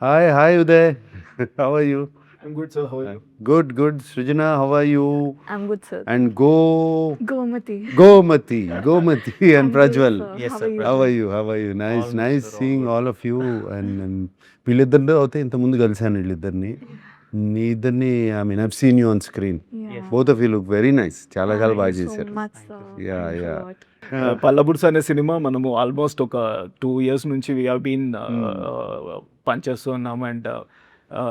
Hi, Uday. How are you? I'm good, sir. How are you? Good. Srijana, how are you? I'm good, sir. And Gomati. Gomati and I'm good, Prajwal. sir. Yes, How sir, are you? How are you? All good, Nice sir, all seeing good. all of you. And వీళ్ళిద్దరిలో అయితే ఇంతకుముందు కలిసాను వీళ్ళిద్దరిని మీ ఇద్దరిని I mean I've seen you on screen Yeah. Both of you look very nice చాలా Thank బాగా you so చేశారు much, sir. Yeah, Thanks a yeah. lot. పల్లబుడ్స్ అనే సినిమా మనము ఆల్మోస్ట్ ఒక 2 years నుంచి వీ హ్యావ్ బీన్ పనిచేస్తున్నాము and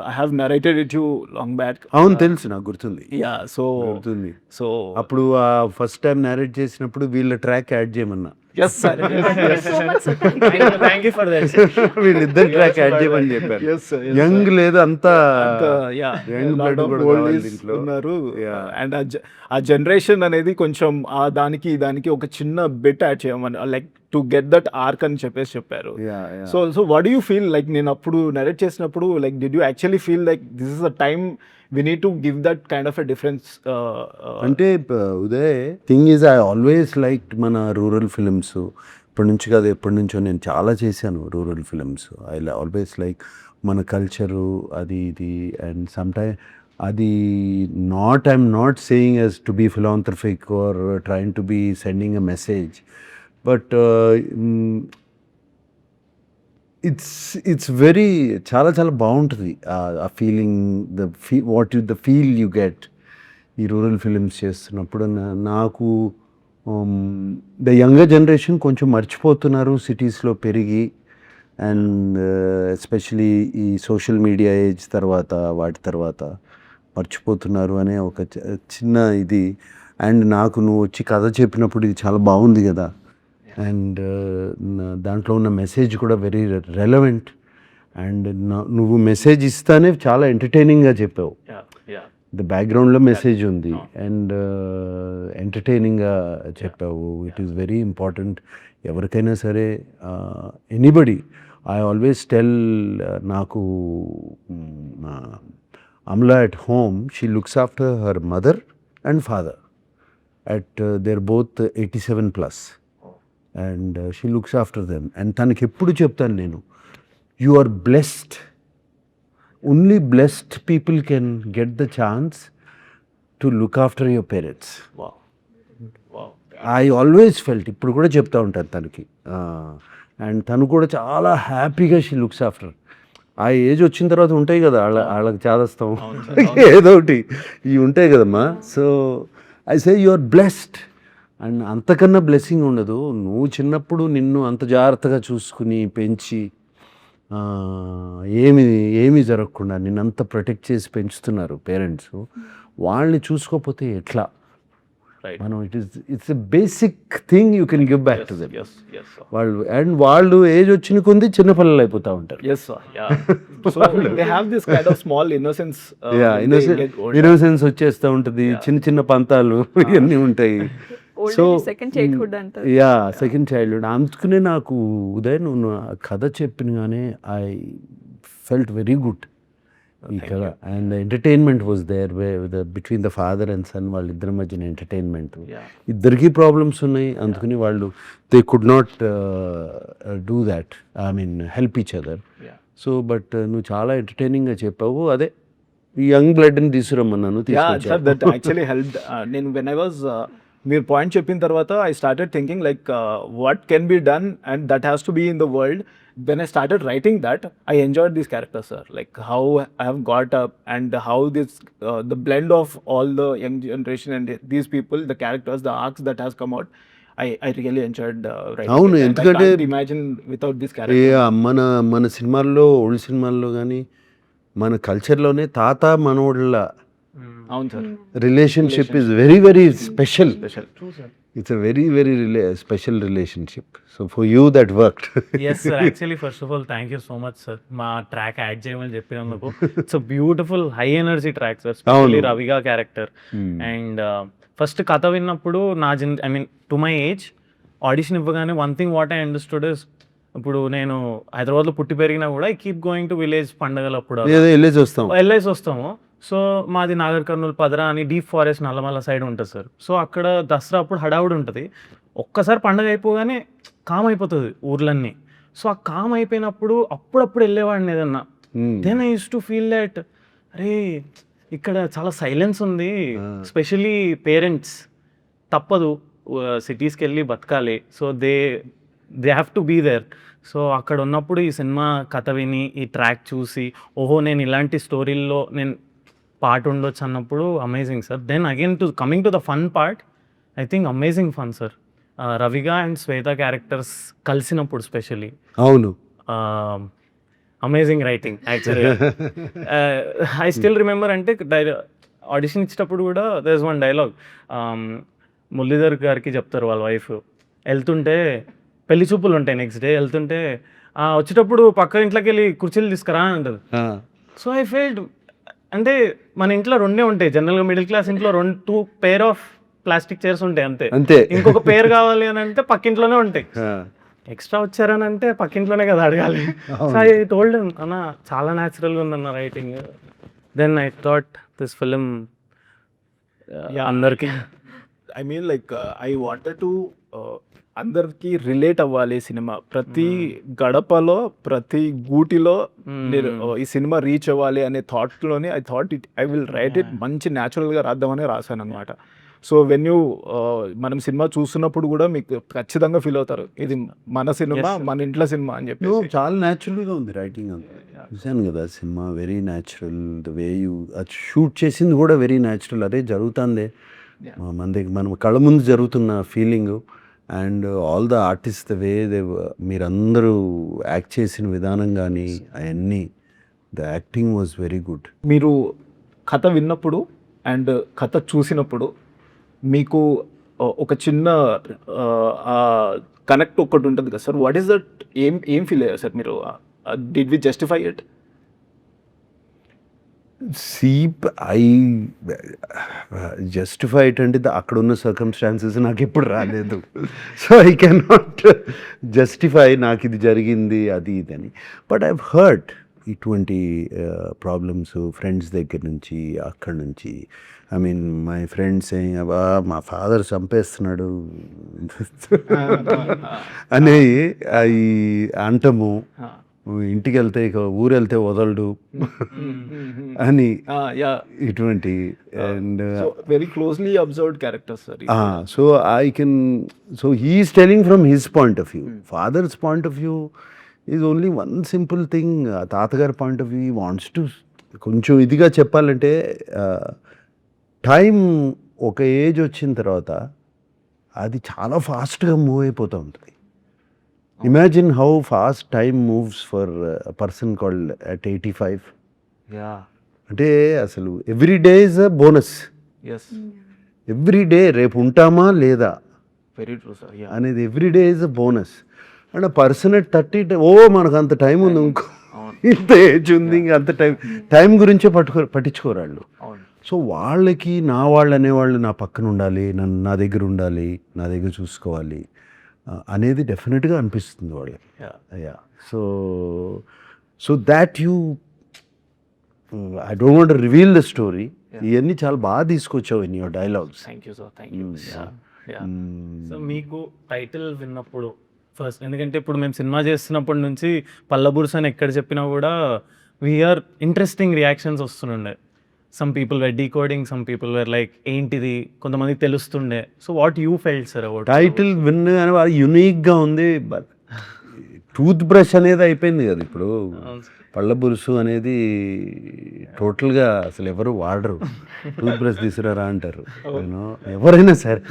I have narrated it you long back. అవును తెలుసు నాకు గుర్తుంది యా సో గుర్తుంది సో అప్పుడు ఫస్ట్ టైం నేరేట్ చేసినప్పుడు వీళ్ళ ట్రాక్ యాడ్ చేయమన్నా yes sir So much, sir. Thank you. Thank you for that. వీళ్ళిద్దరు ట్రాక్ యాడ్ చేయమని చెప్పారు ఎస్ సార్ యంగ్ లేదు అంతా యా young blood కూడా కావాలి దీంట్లో. ఉన్నారు Yeah. అండ్ ఆ జనరేషన్ అనేది కొంచెం ఆ దానికి ఒక చిన్న బిట్ యాడ్ చేయమని like to get that arc అని చెప్పారు. Yeah, yeah. So what you feel like నేను అప్పుడు నరేట్ చేసినప్పుడు like did you actually feel like this is a time we need to give that kind of a difference? అంటే Uday thing is I always like మన rural films ఇప్పటి నుంచి కాదు ఎప్పటి నుంచో నేను చాలా చేశాను rural films. I always like మన కల్చరు అది ఇది అండ్ సమ్టైమ్ అది I'm not saying as to be philanthropic or trying to be sending a message but it's very చాలా బాగుంటుంది ఆ feeling the feel you get ఈ రూరల్ ఫిలిమ్స్ చేస్తున్నప్పుడు. నాకు ద యంగర్ జనరేషన్ కొంచెం మర్చిపోతున్నారు సిటీస్లో పెరిగి అండ్ ఎస్పెషలీ ఈ సోషల్ మీడియా ఏజ్ తర్వాత వాటి తర్వాత మర్చిపోతున్నారు అనే ఒక చిన్న ఇది. అండ్ నాకు నువ్వు వచ్చి కథ చెప్పినప్పుడు ఇది చాలా బాగుంది కదా అండ్ దాంట్లో ఉన్న మెసేజ్ కూడా వెరీ రెలవెంట్ అండ్ నువ్వు మెసేజ్ ఇస్తానే చాలా ఎంటర్టైనింగ్గా చెప్పావు. ద బ్యాక్గ్రౌండ్లో మెసేజ్ ఉంది అండ్ ఎంటర్టైనింగ్గా చెప్పావు. ఇట్ ఈస్ వెరీ ఇంపార్టెంట్ ఎవరికైనా సరే ఎనీబడి. ఐ ఆల్వేస్ టెల్ నాకు Amala at home she looks after her mother and father at there both 87+. And she looks after them and తనకి ఎప్పుడు చెప్తాను నేను you are blessed. Only blessed people can get the chance to look after your parents. I always felt ఇప్పుడు కూడా చెప్తా ఉంటాను తనకి. And తను కూడా చాలా హ్యాపీగా షీ లుక్స్ ఆఫ్టర్. ఆ ఏజ్ వచ్చిన తర్వాత ఉంటాయి కదా వాళ్ళకి చాదస్తాం ఏదో ఒకటి ఇవి ఉంటాయి కదమ్మా. So I say you are blessed and అంతకన్నా బ్లెస్సింగ్ ఉండదు. నువ్వు చిన్నప్పుడు నిన్ను అంత జాగ్రత్తగా చూసుకుని పెంచి ఏమీ జరగకుండా నిన్నంత ప్రొటెక్ట్ చేసి పెంచుతున్నారు పేరెంట్స్. వాళ్ళని చూసుకోకపోతే ఎట్లా? మనం it's a basic thing you can give back to them. వాళ్ళు ఏజ్ వచ్చిన కొంది చిన్నపిల్లలు అయిపోతూ ఉంటారు. ఇన్నోసెన్స్ వచ్చేస్తూ ఉంటుంది. చిన్న పంతాలు ఇవన్నీ ఉంటాయి. సో సెకండ్ చైల్డ్హుడ్ అంటారు. Second childhood. అందుకనే నాకు ఉదయ్ నువ్వు కథ చెప్పినగానే ఐ ఫెల్ట్ వెరీ గుడ్ ఈ కథ. And entertainment was there between the father and son వాళ్ళిద్దరి మధ్యన ఎంటర్టైన్మెంట్. ఇద్దరికీ ప్రాబ్లమ్స్ ఉన్నాయి అందుకని వాళ్ళు they could not do that I mean help each other. So but నువ్వు చాలా ఎంటర్టైనింగ్గా చెప్పావు. అదే ఈ యంగ్ బ్లడ్ని తీసుకురమ్మన్నాను. నేను వెన్ ఐ వాజ్ మీరు పాయింట్ చెప్పిన తర్వాత I started thinking like what can be done and that has to be in the world. When I started writing that, I enjoyed these characters, sir. Like how I have got up and how this, the blend of all the young generation and these people, the characters, the arcs that has come out, I really enjoyed writing. అవును, it. ఎందుకంటే I can't imagine without this character. మన సినిమాల్లో old సినిమాల్లో కానీ మన కల్చర్లోనే తాత మనోళ్ళ అవును sir, relationship is very special. It's a very special relationship. So for you that worked. Yes sir, actually first of all thank you so much sir మా track add చేయమని చెప్పినందుకు. It's a beautiful high energy track sir, specially Raviga character. And first కథ విన్నప్పుడు I mean to my age audition ఇవ్వగానే one thing what I understood is, ఇప్పుడు నేను హైదరాబాద్లో పుట్టి పెరిగినా కూడా I keep going to village పండగలప్పుడు వెళ్ళేసి వస్తాము. సో మాది నాగర్ కర్నూలు పదరా అని డీప్ ఫారెస్ట్ నల్లమల్ల సైడ్ ఉంటుంది సార్. సో అక్కడ దసరా అప్పుడు హడావుడి ఉంటుంది. ఒక్కసారి పండగ అయిపోగానే కామ్ అయిపోతుంది ఊర్లన్నీ. సో ఆ కామ్ అయిపోయినప్పుడు అప్పుడప్పుడు వెళ్ళేవాడిని ఏదన్నా then I use to feel that అరే ఇక్కడ చాలా సైలెన్స్ ఉంది, స్పెషలీ పేరెంట్స్ తప్పదు సిటీస్కి వెళ్ళి బతకాలి, so they have to be there. So అక్కడ ఉన్నప్పుడు ఈ సినిమా కథ విని ఈ ట్రాక్ చూసి ఓహో నేను ఇలాంటి స్టోరీల్లో నేను పార్ట్ ఉండొచ్చు అన్నప్పుడు amazing sir. Then again coming to the fun part, I think amazing fun sir. Raviga and Swetha characters కలిసినప్పుడు స్పెషలీ అవును, అమేజింగ్ రైటింగ్ యాక్చువల్గా. ఐ స్టిల్ రిమెంబర్ అంటే ఆడిషన్ ఇచ్చేటప్పుడు కూడా there is one dialogue, Muralidhar గారికి చెప్తారు వాళ్ళ వైఫ్, వెళ్తుంటే పెళ్లి చూపులు ఉంటాయి నెక్స్ట్ డే, వెళ్తుంటే వచ్చేటప్పుడు పక్క ఇంట్లోకి వెళ్ళి కుర్చీలు తీసుకురా అని అంటారు. సో ఐ ఫెల్ట్ అంటే మన ఇంట్లో రెండే ఉంటాయి జనరల్గా, మిడిల్ క్లాస్ ఇంట్లో 2 పేర్ ఆఫ్ ప్లాస్టిక్ చైర్స్ ఉంటాయి అంతే. అంతే. ఇంకొక పేరు కావాలి అని అంటే పక్కింట్లోనే ఉంటాయి, ఎక్స్ట్రా వచ్చారని అంటే పక్కింట్లోనే కదా అడగాలి. సో ఐ టోల్డ్ అన్న చాలా న్యాచురల్గా ఉందన్న writing. Then I thought this film అందరికి I mean like I wanted to అందరికి రిలేట్ అవ్వాలి సినిమా. ప్రతి గడపలో ప్రతి గూటిలో నేను ఈ సినిమా రీచ్ అవ్వాలి అనే థాట్లోనే ఐ విల్ రైట్ ఇట్, మంచి న్యాచురల్గా రాద్దామని రాశాను అనమాట. సో వెన్ యూ మనం సినిమా చూస్తున్నప్పుడు కూడా మీకు ఖచ్చితంగా ఫీల్ అవుతారు ఇది మన సినిమా, మన ఇంట్లో సినిమా అని చెప్పి. చాలా న్యాచురల్గా ఉంది రైటింగ్ అంతా. చూశాను కదా cinema, very natural. The way you అది షూట్ చేసింది కూడా వెరీ న్యాచురల్. అదే జరుగుతుందే మన దగ్గర, మనం కళ్ళ ముందు జరుగుతున్న feeling. And all the artist the way they, మీరందరూ యాక్ట్ చేసిన విధానం కానీ అవన్నీ, the acting was very good. మీరు కథ విన్నప్పుడు అండ్ కథ చూసినప్పుడు మీకు ఒక చిన్న కనెక్ట్ ఒకటి ఉంటుంది కదా సార్, వాట్ ఈస్ దట్? ఏం ఫీల్ అయ్యారు సార్ మీరు? Did we justify it? I justify it అంటే అక్కడ ఉన్న సర్కమ్స్టాన్సెస్ నాకు ఎప్పుడు రాలేదు. So I can not justify నాకు ఇది జరిగింది అది ఇది అని. బట్ ఐవ్ హర్డ్ ఇటువంటి ప్రాబ్లమ్స్ ఫ్రెండ్స్ దగ్గర నుంచి, అక్కడి నుంచి. ఐ మీన్ మై ఫ్రెండ్స్ అబ్బా మా ఫాదర్ చంపేస్తున్నాడు అనేవి అవి అంటము, ఇంటికి వెళ్తే ఇక ఊరు వెళ్తే వదలడు అని ఇటువంటి. And very closely observed characters sir. So I can, so he's telling from his point of view. Father's point of view is only one simple thing. తాతగారి point of view wants to, కొంచెం ఇదిగా చెప్పాలంటే time ఒక age వచ్చిన తర్వాత అది చాలా ఫాస్ట్గా మూవ్ అయిపోతూ ఉంటుంది. Imagine how fast time moves for person called at 85. అంటే అసలు every day is a bonus. Every day రేపు ఉంటామా లేదా వెరీ ట్రూ సార్ అనేది every day is a bonus. And person at 30 మనకు అంత టైం ఉంది, ఇంకో ఇంత ఏజ్ ఉంది, ఇంకా అంత టైం గురించే పట్టించుకోరు వాళ్ళు. సో వాళ్ళకి నా వాళ్ళు అనేవాళ్ళు నా పక్కన ఉండాలి, నా దగ్గర ఉండాలి, నా దగ్గర చూసుకోవాలి అనేది డెఫినెట్గా అనిపిస్తుంది వాళ్ళకి. Yeah so that you, I don't want to reveal the story. ఇవన్నీ చాలా బాగా తీసుకొచ్చావు in your dialogues. Thank you sir, thank you. So మీకు టైటిల్ విన్నప్పుడు ఫస్ట్, ఎందుకంటే ఇప్పుడు మేము సినిమా చేస్తున్నప్పటి నుంచి పల్లబుర్స్ అని ఎక్కడ చెప్పినా కూడా వీఆర్ ఇంట్రెస్టింగ్ రియాక్షన్స్ వస్తుండే. Some people were decoding, some people were like ఏంటిది, కొంతమంది తెలుస్తుండే. So what you felt sir about title విన్ అని యూనిక్గా ఉంది. బట్ టూత్ బ్రష్ అనేది అయిపోయింది కదా ఇప్పుడు. పళ్ళ బురుసు అనేది టోటల్గా అసలు ఎవరు వాడరు. టూత్ బ్రష్ తీసుకురారా అంటారు ఎవరైనా సరే.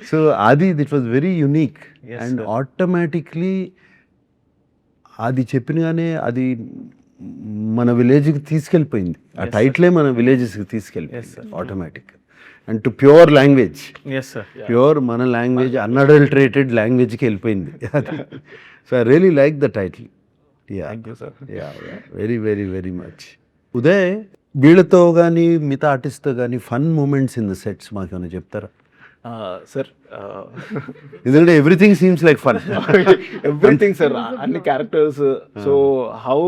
సో అది it was very unique. And automatically అది చెప్పినగానే అది మన విలేజ్కి తీసుకెళ్ళిపోయింది. ఆ టైటిలే మన విలేజెస్కి తీసుకెళ్ళిపోయింది automatic. And to pure language, pure మన లాంగ్వేజ్, అన్అడల్టరేటెడ్ లాంగ్వేజ్కి వెళ్ళిపోయింది అది. So I really like the title. Thank you sir. Very very very much. Uday, వీళ్ళతో కానీ మిగతా ఆర్టిస్ట్తో కానీ fun moments in the sets మాకేమైనా చెప్తారా సార్? ఎందుకంటే everything seems like fun. Everything sir, అన్ని క్యారెక్టర్స్. సో హౌ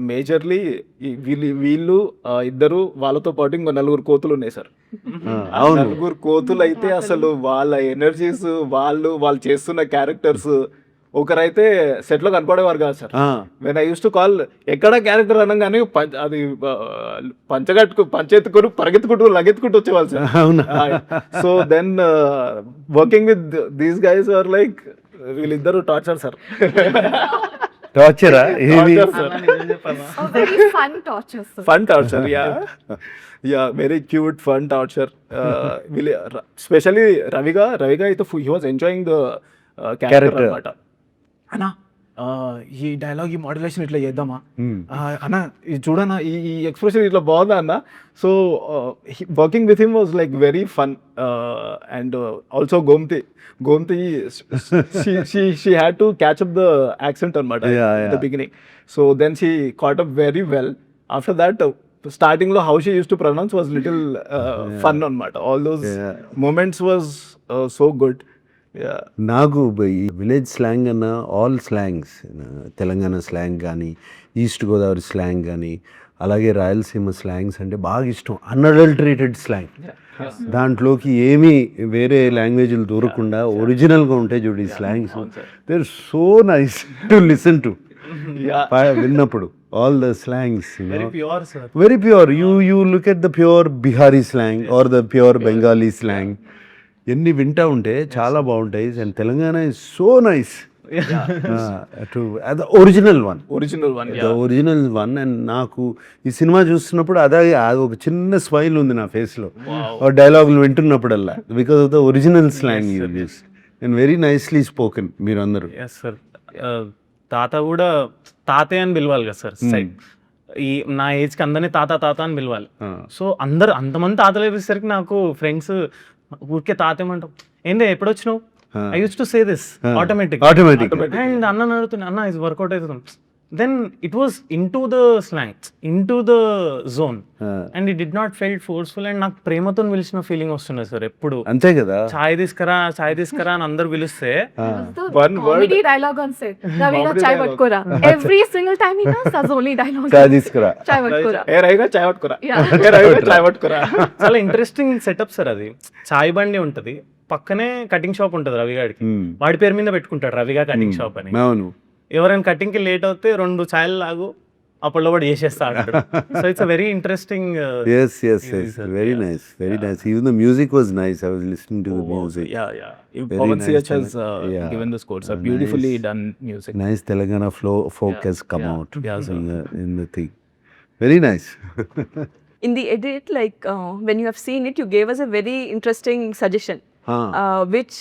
మేజర్లీ వీళ్ళు ఇద్దరు, వాళ్ళతో పాటు ఇంకో 4 కోతులు ఉన్నాయి సార్. 4 కోతులు అయితే అసలు వాళ్ళ ఎనర్జీస్, వాళ్ళు చేస్తున్న క్యారెక్టర్స్ ఒకరైతే సెట్ లో కనపడేవారు కాదు సార్. ఆ, when I use to call ఎక్కడ క్యారెక్టర్ అనగానే అది పంచెత్తుకుని పరిగెత్తుకుంటూ లగెత్తుకుంటూ వచ్చేవాళ్ళు సార్. అవునా? So then working with these guys are like వీళ్ళిద్దరు టార్చర్ సార్. టార్చరా ఏది? Oh, very fun torture, sir. Fun torture, yeah very cute fun torture. Specially Raviga అయితే he was enjoying the character Character. అనమాట. అన్నా ఈ డైలాగ్ ఈ modulation ఇట్లా చేద్దామా అన్న, ఇది చూడన్నా ఈ ఎక్స్ప్రెషన్ ఇట్లా బాగుందా అన్న. So working with him was like very fun. And also Gomathi she had to catch up the accent అనమాట at the beginning. So then she caught up very well. After that starting lo how she used to pronounce was little fun అనమాట. All those moments was so good. Yeah. నాకు ఈ village slang అన్న all slangs, Telangana slang కానీ, east Godavari slang కానీ, అలాగే Rayalaseema slangs అంటే బాగా ఇష్టం. అన్అడల్టరేటెడ్ స్లాంగ్, దాంట్లోకి ఏమీ వేరే లాంగ్వేజ్లు దూరకుండా ఒరిజినల్గా ఉంటాయి చూడు ఈ slangs. They are so nice to listen to. విన్నప్పుడు all the slangs pure sir, very pure. You look at the pure Bihari slang or the pure Bengali slang, ఎన్ని వింటా ఉంటే చాలా బాగుంటాయి. And Telangana is so nice to the original one. The original one. And నాకు ఈ cinema చూస్తున్నప్పుడు అది ఒక చిన్న స్మైల్ ఉంది నా ఫేస్లో డైలాగులు వింటున్నప్పుడల్లా, because of the original slang you use and very nicely spoken మీరు అందరూ. Yes sir. తాత కూడా తాతే అని పిలవాలి కదా సార్. ఈ నా ఏజ్కి అందరినీ తాత అని పిలవాలి. సో అందరు అంతమంది తాతలు వేసేసరికి నాకు ఫ్రెండ్స్ ఊరికే తాతేమంటాం, ఏంటి ఎప్పుడు వచ్చినావు, I use to say this automatic. And అన్న అడుగుతున్నా, అన్న ఇది వర్కౌట్ అవుతుంది. Then it was in to the slang, in to the zone, and it did not felt forceful. And నాకు ప్రేమతో పిలిచిన ఫీలింగ్ వస్తున్నది సార్ ఎప్పుడు. అంతే కదా, చాయ్ తీసుకురా అని అందరు పిలిస్తే The One comedy dialogue on set. Ravina chai vatkora. Every single time he does, that's only dialogue. చాయ్ తీసుకురా. Chai vatkora. ఏ రవిగా చాయ్ పట్టుకురా, Yeah. ఏ రవిగా చాయ్ పట్టుకురా. చాలా ఇంట్రెస్టింగ్ సెటప్ సార్. అది చాయ్ బండి ఉంటది, పక్కనే కటింగ్ షాప్ ఉంటుంది రవిగాడికి. వాడి పేరు మీద పెట్టుకుంటాడు రవిగా కటింగ్ షాప్ అని. అవును. ఎవరైనా కటింగ్ కి లేట్ అవుతే 2 ఛాయలు లాగు అప్పుడు కూడా చేసేస్తాడు. So it's a very interesting. Yes, very nice. Even the music was nice. I was listening to the music. Very Pawan nice CH has given the scores. A beautifully done music. Nice Telangana folk has come out Yeah, in the thing. Very nice. In the edit, like when you have seen it, you gave us a very interesting suggestion, which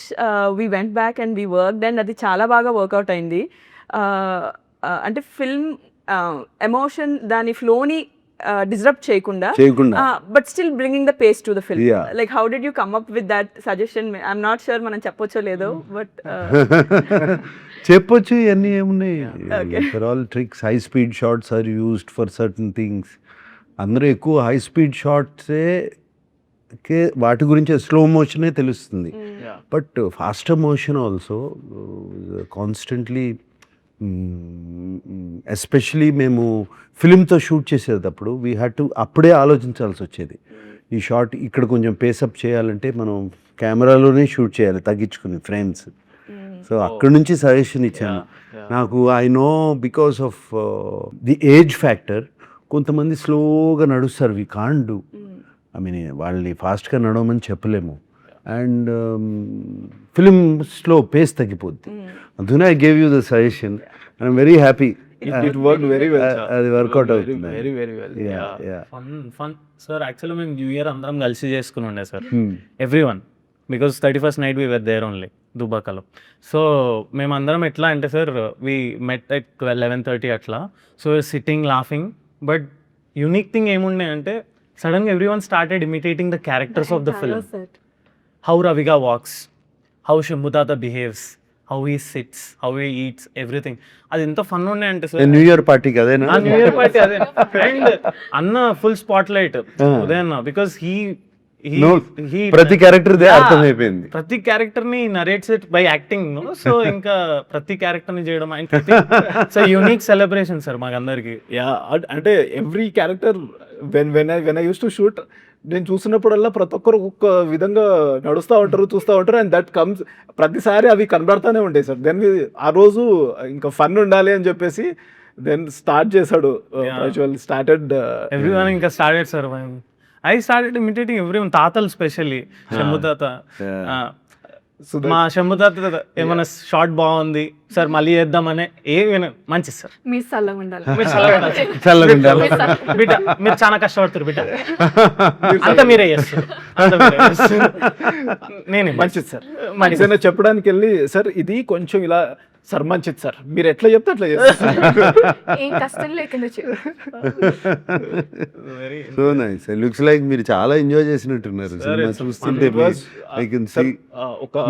we went back and we worked, and అది చాలా బాగా work out అయింది. అంటే film emotion దాని ఫ్లోని disturb చేయకుండా but still bringing the pace to the film. Like how did you come up with that suggestion? I'm not sure మనం చెప్పొచ్చో లేదో, బట్ చెప్పొచ్చు. ఇవన్నీ ఏమున్నాయి, for all tricks. High speed shots are used for certain things. అందరూ ఎక్కువ high speed షాట్సే వాటి గురించి స్లో మోషనే తెలుస్తుంది. But faster motion also constantly, especially మేము ఫిలింతో షూట్ చేసేటప్పుడు వీ హ్యాడ్ టు అప్పుడే ఆలోచించాల్సి వచ్చేది. ఈ షాట్ ఇక్కడ కొంచెం పేసప్ చేయాలంటే మనం కెమెరాలోనే షూట్ చేయాలి తగ్గించుకుని ఫ్రేమ్స్. సో అక్కడి నుంచి సజెషన్ ఇచ్చాను. నాకు I know because of the age factor కొంతమంది స్లోగా నడుస్తారు, we can't do. I mean వాళ్ళని ఫాస్ట్గా నడవమని చెప్పలేము. అండ్ ఫిలిమ్స్లో పేస్ తగ్గిపోద్ది. అందుకనే I gave you the suggestion. I'm very happy. It worked very well, sir. అది వర్కౌట్ అవుతుంది. Very well. Fun sir. Actually మేము న్యూ ఇయర్ అందరం కలిసి చేసుకుని ఉండే sir, every one, because 31st night we were there only దుబాకలో. So మేమందరం ఎట్లా అంటే సార్, వీ మెట్ ఎట్ 11:30 అట్లా. So sitting laughing. But unique thing ఏముండే అంటే సడన్గా every one started imitating the characters of the film. How Raviga walks, how శంభుతాత behaves, how he sits, how he eats, everything. అది ఎంత ఫన్ ఉండే అంటే sir. New year పార్టీకి అదేనా? న్యూ ఇయర్ పార్టీ అదే. అండ్ అన్న ఫుల్ స్పాట్ లైట్ ఉదయన్న, బికాస్ హీ ప్రతి క్యారెక్టర్ అర్థమైపోయింది. ప్రతి క్యారెక్టర్ ని narrates it by acting. So ఇంకా ప్రతి క్యారెక్టర్ ని చేయడం సో యూనిక్ సెలబ్రేషన్ సార్ మాకందరికి. అంటే every character when I used to shoot, నేను చూసినప్పుడల్లా ప్రతి ఒక్కరు ఒక్కొక్క విధంగా నడుస్తూ ఉంటారు, చూస్తూ ఉంటారు, అండ్ దట్ కమ్స్ ప్రతిసారి అవి కనబడతానే ఉంటాయి సార్. దెన్ ఆ రోజు ఇంకా ఫన్ ఉండాలి అని చెప్పేసి దెన్ స్టార్ట్ చేశాడు స్టార్టెడ్ ఎవ్రీవన్ ఇంకా started sir. I started imitating everyone, తాతలు స్పెషల్లీ శంభు తాత. మా శంభు తాత ఏమైనా షార్ట్ బాగుంది సార్ మళ్ళీ చేద్దామనే ఏమైనా మంచిది సార్. మీరు చల్లగా ఉండాలి. మీరు చల్లగా ఉండాలి. బిడ్డ మీరు చాలా కష్టపడుతారు బిడ్డ, అంతా మీరే చేస్తారు, నేనే మంచిది సార్. ఏదైనా చెప్పడానికి వెళ్ళి సార్ ఇది కొంచెం ఇలా సార్ మంచిది సార్ మీరు ఎట్లా చెప్తే అట్లా చేస్తారు. ఏం కష్టం లేకుండా సో నైస్. లుక్స్ లైక్ మీరు చాలా ఎంజాయ్ చేసినట్టున్నారు సినిమా చూస్తుంటే. ఐ కెన్ సీ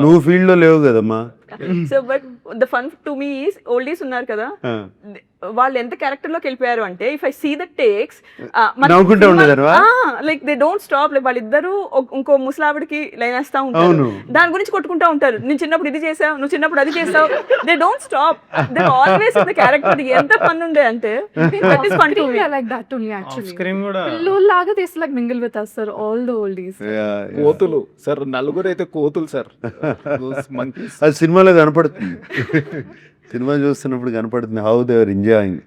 నువ్వు ఫీల్డ్ లో లేవు కదమ్మా. So but the fun to me is oldies ఉన్నారు కదా, వాళ్ళు ఎంత క్యారెక్టర్ లోకి వెళ్ళిపోయారు అంటే if I see the takes నవ్వుకుంటూ ఉండేదారు like they don't stop. Like వాళ్ళిద్దరు ఇంకో ముసలావిడికి లైన్ వేస్తా ఉంటారు, దాని గురించి కొట్టుకుంటా ఉంటారు. నేను చిన్నప్పుడు ఇది చేసావు, నువ్వు చిన్నప్పుడు అది చేసావు. They don't stop, they always in the character. ఎంత ఫన్ ఉండే అంటే that is fun to me. like that only actually. Screen కూడా పిల్లోల్లాగా they like mingle with us sir, all the oldies. కోతులు సార్, నలుగురు అయితే కోతులు సార్. అది సినిమాలో కనపడుతుంది, సినిమా చూస్తున్నప్పుడు కనపడుతుంది how they are enjoying.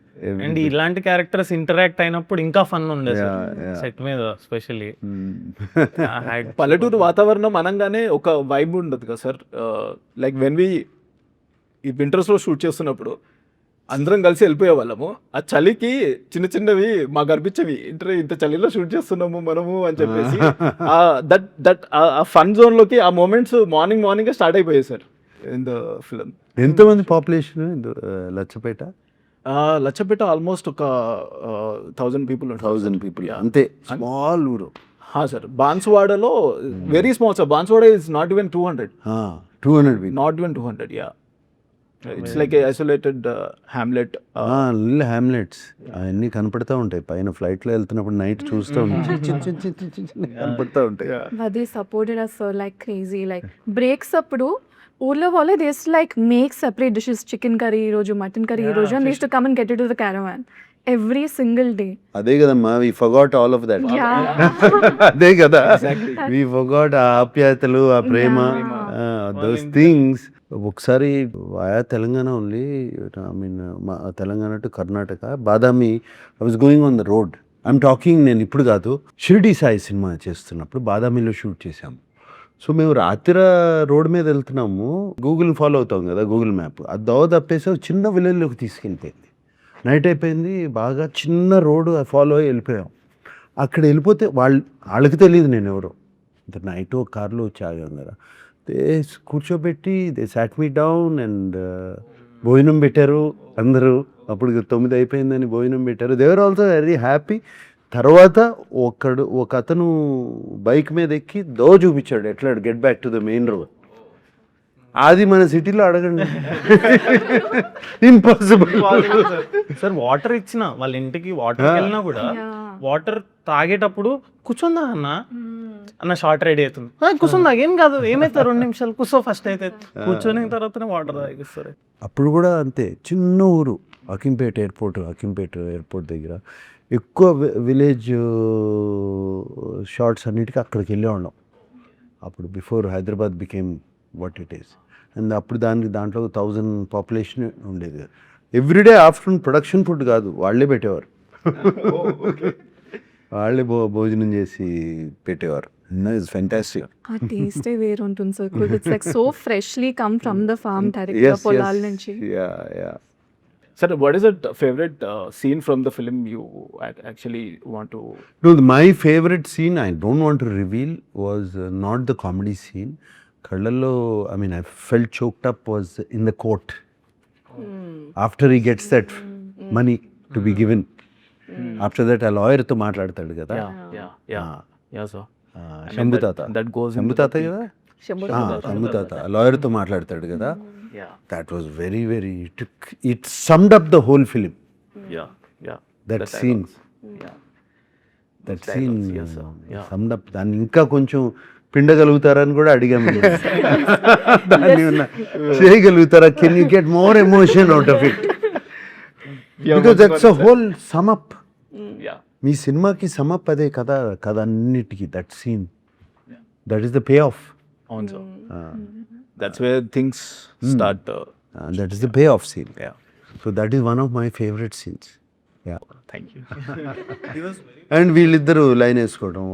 And ఇలాంటి క్యారెక్టర్స్ ఇంటరాక్ట్ అయినప్పుడు ఇంకా ఫన్ ఉండేది సెట్ మీద స్పెషల్లీ. పల్లెటూరు వాతావరణం అనగానే ఒక వైబ్ ఉండదు కదా సార్. లైక్ వెన్ వి ఈ వింటర్స్లో షూట్ చేస్తున్నప్పుడు అందరం కలిసి వెళ్ళిపోయే వాళ్ళము. ఆ చలికి చిన్న చిన్నవి మాకు అనిపించేవి, ఇంత చలిలో షూట్ చేస్తున్నాము మనము అని చెప్పేసి. దట్ ఆ ఫన్ జోన్లోకి ఆ మూమెంట్స్ మార్నింగ్ స్టార్ట్ అయిపోయాయి సార్ ఇన్ ద ఫిల్మ్. ఎంతమంది పాపులేషన్ లచ్చపేట? లచ్చపేట ఆల్మోస్ట్ ఒక 1000 people. 1000 people అంతే, స్మాల్ ఊరు. సార్ బాన్సువాడలో very small sir. Banswada is not even 200 people. Not even 200. Yeah, it's like isolated hamlet. Hamlets అవన్నీ కనపడతా ఉంటాయి పైన ఫ్లైట్ లో వెళ్తున్నప్పుడు నైట్ చూస్తూ ఉంటాయి, కనపడతా ఉంటాయి. But they supported us sir like crazy. Like breaks అప్పుడు ఊర్లో వాళ్ళే they used to like make separate dishes, chicken curry ఈ రోజు, mutton curry ఈ రోజు, and they used to come and get it to the caravan every single day. అదే కదమ్మా, వి forgot all of that. అదే కదా, వి ఫర్గాట్ ఆ ఆప్యాయతలు, ఆ ప్రేమ, దోస్ థింగ్స్. ఒకసారి ఆయా Telangana only, I mean Telangana to Karnataka, Badami. I was going on the road, I'm talking, నేను ఇప్పుడు కాదు, షిరిడి సాయి సినిమా చేస్తున్నప్పుడు బాదామిలో షూట్ చేశాము. సో మేము రాత్రి రోడ్ మీద వెళ్తున్నాము, గూగుల్ ఫాలో అవుతాం కదా, గూగుల్ మ్యాప్. అది దోవ తప్పేసి చిన్న విలేజ్లోకి తీసుకెళ్ళిపోయింది. నైట్ అయిపోయింది, బాగా చిన్న రోడ్డు ఫాలో అయ్యి వెళ్ళిపోయాం. అక్కడ వెళ్ళిపోతే వాళ్ళకి తెలియదు నేను ఎవరో. నైట్ ఒక కార్లో వచ్చి ఆగాం కదా, కూర్చోబెట్టి they sat me down and భోజనం పెట్టారు అందరూ. అప్పుడు 9 అయిపోయిందని భోజనం పెట్టారు. They are also very happy. తర్వాత ఒక అతను బైక్ మీద ఎక్కి చూపించాడు ఎట్లా get back to the main road. అది మన సిటీలో అడగండి, ఇంపాసిబుల్ సార్. వాటర్ ఇచ్చిన వాళ్ళ ఇంటికి వాటర్ వెళ్ళినా కూడా వాటర్ తాగేటప్పుడు కూర్చుందా అన్న షార్ట్ రెడీ అవుతుంది, కూర్చుందా ఏం కాదు, ఏమైతే 2 నిమిషాలు కూర్చో ఫస్ట్ అయితే, కూర్చొని తర్వాతనే వాటర్ తాగిస్తారు. అప్పుడు కూడా అంతే, చిన్న ఊరు, అకింపేట ఎయిర్పోర్ట్ దగ్గర ఎక్కువ విలేజ్ షార్ట్స్ అన్నిటికీ అక్కడికి వెళ్ళేవాళ్ళం. అప్పుడు before Hyderabad became what it is. And అప్పుడు దాంట్లో 1000 పాపులేషన్ ఉండేది. ఎవ్రీడే ఆఫ్టర్నూన్ ప్రొడక్షన్ ఫుడ్ కాదు, వాళ్ళే పెట్టేవారు. వాళ్ళే భోజనం చేసి పెట్టేవారు. It's fantastic. ఆ టేస్టే వేరు ఉంటుంది sir. It's like so freshly come from the farm direct పొలాల నుంచి. Sir, what is your favorite scene from the film you actually want to? No, my favorite scene, I don't want to reveal, was not the comedy scene. Kallallo, I mean, I felt choked up, was in the court. After he gets that money to be given. After that, a lawyer to మాట్లాడతాడు కదా. Yeah, sir. Shambhu తాత. That goes Shambhu తాత కదా? శంభు తాత లాయర్తో మాట్లాడతాడు కదా. That was very, very, it summed up the whole film. Yeah. That scene. That scene summed up. దాన్ని ఇంకా కొంచెం పిండగలుగుతారని కూడా అడిగాము. దాన్ని చేయగలుగుతారా, can you get more emotion out of it? Because that's a whole sum up. మీ సినిమాకి sum up అదే కదా కథ అన్నిటికీ that scene that is the pay off అవును sir, that's where things start. That is the pay off scene. Yeah, so that is one of my favourite scenes. Yeah thank you. And వీళ్ళిద్దరు line వేసుకోవడం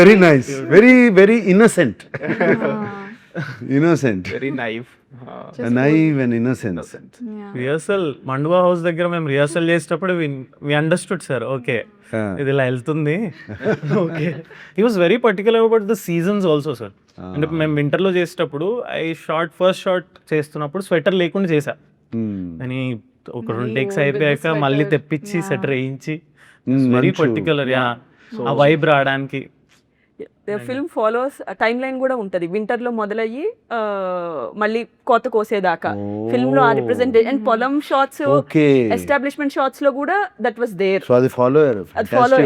very nice, very very innocent, innocent, Very naive. Naive and innocence. Rehearsal మండువా house దగ్గర మేము rehearsal చేసేటప్పుడు we understood sir, okay ఇది ఇలా వెళ్తుంది. Okay, he was very particular about the seasons also sir. అంటే మేము వింటర్లో చేసేటప్పుడు ఫస్ట్ షాట్ చేస్తున్నప్పుడు స్వెటర్ లేకుండా చేసా, అని ఒక 2 టేక్స్ అయిపోయాక మళ్ళీ తెప్పించి స్వెటర్ వేయించి వెరీ పర్టికులర్, యా ఆ వైబ్ రావడానికి. ఫిల్మ్ ఫాలోస్ టైమ్ లైన్ కూడా ఉంటుంది. వింటర్ లో మొదలయ్యి మళ్ళీ కోత కోసేదాకా ఫిల్మ్ లో ఆ రిప్రజెంటేషన్ అండ్ పొలం షాట్స్, ఓకే, ఎస్టాబ్లిష్మెంట్ షాట్స్ లో కూడా దట్ వాస్ దేర్. సో అది ఫాలో అది follow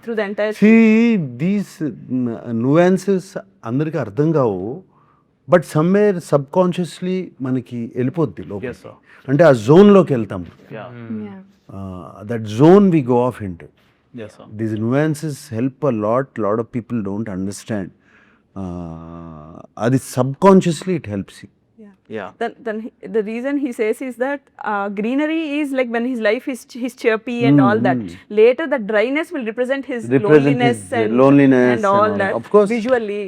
through the entire. See, these nuances అందరికి అర్థం కావు, బట్ సమ్వేర్ సబ్ కాన్షియస్లీ మనకి వెళ్ళిపోద్ది లోపల. Yes, sir. అంటే ఆ జోన్లోకి వెళ్తాం, Yeah. That zone we go of into. Yes, sir. These nuances help a lot of people don't understand. అది subconsciously it helps you. Yeah. Then the reason he says is that greenery is like when his life is he's chirpy and all that. Later the dryness will represent his loneliness and loneliness and all that. Of course. Visually.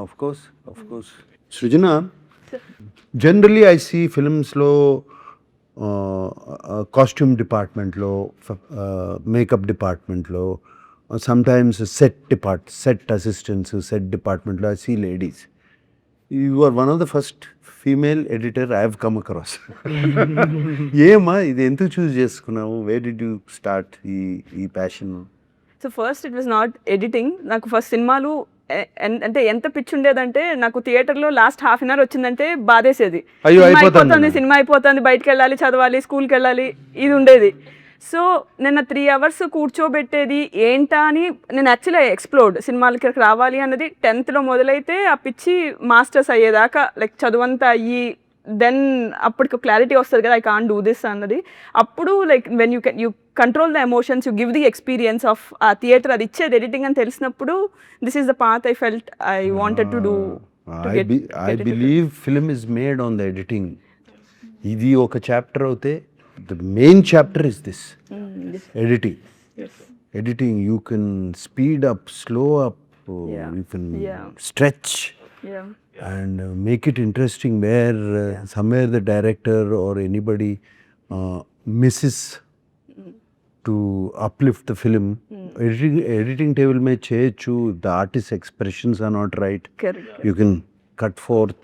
Of course. Srijana, generally I see films lo costume డిపార్ట్మెంట్లో, makeup డిపార్ట్మెంట్లో, sometimes set assistants, set డిపార్ట్మెంట్లో I see ladies. You are one of the first female editor I have come across. ఏమా ఇది ఎందుకు choose చేసుకున్నావు? Where did you start ఈ passion? So first it was not editing. నాకు first సినిమాలు అంటే ఎంత పిచ్చి ఉండేదంటే, నాకు థియేటర్లో లాస్ట్ హాఫ్ అన్ అవర్ వచ్చిందంటే బాధేసేది. సినిమా అయిపోతుంది, బయటకు వెళ్ళాలి, చదవాలి, స్కూల్కి వెళ్ళాలి, ఇది ఉండేది. సో నేను 3 hours కూర్చోబెట్టేది ఏంటా అని నేను యాక్చువల్లీ ఎక్స్ప్లోర్డ్. సినిమాలకి రావాలి అన్నది 10th లో మొదలైతే ఆ పిచ్చి మాస్టర్స్ అయ్యేదాకా లైక్ చదువంతా అయ్యి దెన్ అప్పటికి క్లారిటీ వస్తుంది కదా, ఐ కాంట్ డూ దిస్ అన్నది. అప్పుడు like when you control the emotions, you give the experience of ఆ థియేటర్, అది ఇచ్చేది ఎడిటింగ్ అని తెలిసినప్పుడు this is the path I felt I wanted to do. I believe film is made on the editing. ఇది ఒక chapter అవుతే the main chapter is this, editing. Editing, you can speed up, slow up, you can stretch and make it interesting where somewhere the director or anybody misses to uplift the film. Editing table may cheyachu, the artist's expressions are not right. Correct. You can cut forth.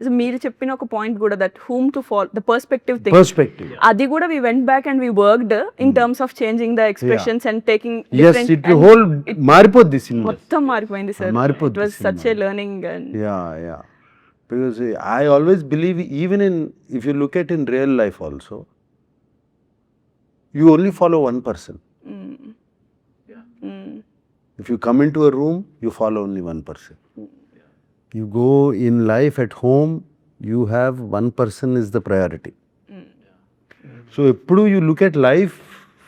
So మీరు చెప్పిన ఒక point కూడా, that whom to follow the perspective thing, Perspective. అది కూడా we went back and we worked in terms of changing the expressions and taking Yes, it whole మారిపోద్ది సినిమా. మొత్తం మారిపోయింది సార్. మారిపోద్ది it was such a learning. And Yeah. Because I always believe, even if you look at in real life also, you only follow one person. If you come into a room, you follow only one person. You go in life at home, you have one person is the priority. So eppudu you look at life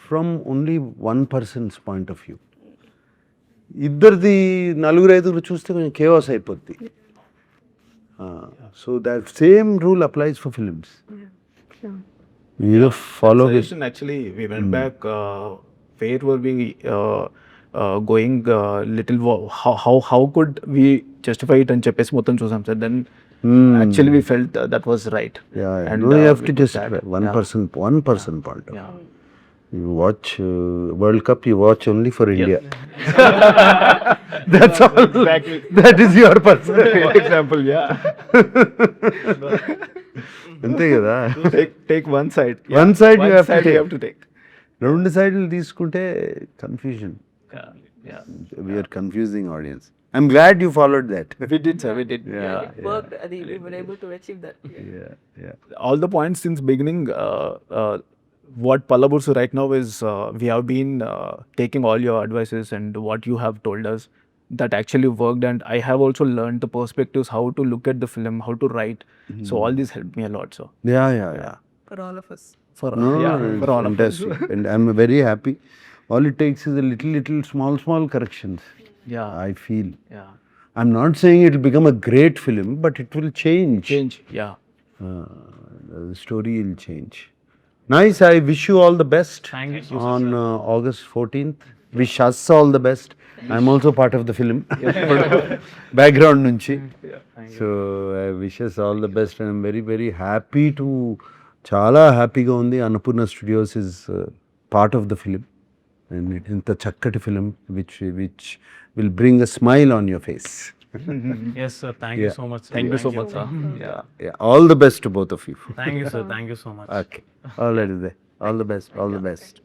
from only one person's point of view. ఇద్దరిది 4-5 చూస్తే కొంచెం chaos అయిపోద్ది. So that same rule applies for films. You follow his. Suggestion, actually, we went back. Where were we going? Little how could we justify it and చెప్పేసి మొత్తం చూసాం sir. Then actually we felt that was right. Yeah. And No, you have we to put just that. one person point of view. Yeah. You watch World Cup, you watch only for India. That's all. Exactly. That is your person. Example, yeah. అంతే కదా. Take one side. One side you One have to side take. you have to take. 2 సైడ్లు తీసుకుంటే confusion. Yeah. We are confusing audience. I'm glad you followed that. We did, sir. We did. it worked. అది we were able to achieve that. Yeah. All the points since beginning. What Pallabursu right now is, we have been taking all your advices and what you have told us, that actually worked, and I have also learned the perspectives, how to look at the film, how to write. So all this helped me a lot. So Yeah. for all of us. No, Yeah, it's for all of us. fantastic. And I'm very happy. All it takes is a little small corrections. Yeah. I feel. Yeah. I'm not saying it will become a great film, but it will change. Change. Yeah. The story will change. Nice. I wish you all the best. Thank you so On August 14th. Wish us all the best. I'm also part of the film. Background nunchi. So I wish us all the best, and I'm very happy to చాలా హ్యాపీగా ఉంది. Annapurna studios is part of the film, and ఇంత చక్కటి film which will bring a smile on your face. Yes, sir. Thank you so much. Sir. Thank you so much, sir. All the best to both of you. Thank you, sir. Thank you so much. Okay. All right. All the best.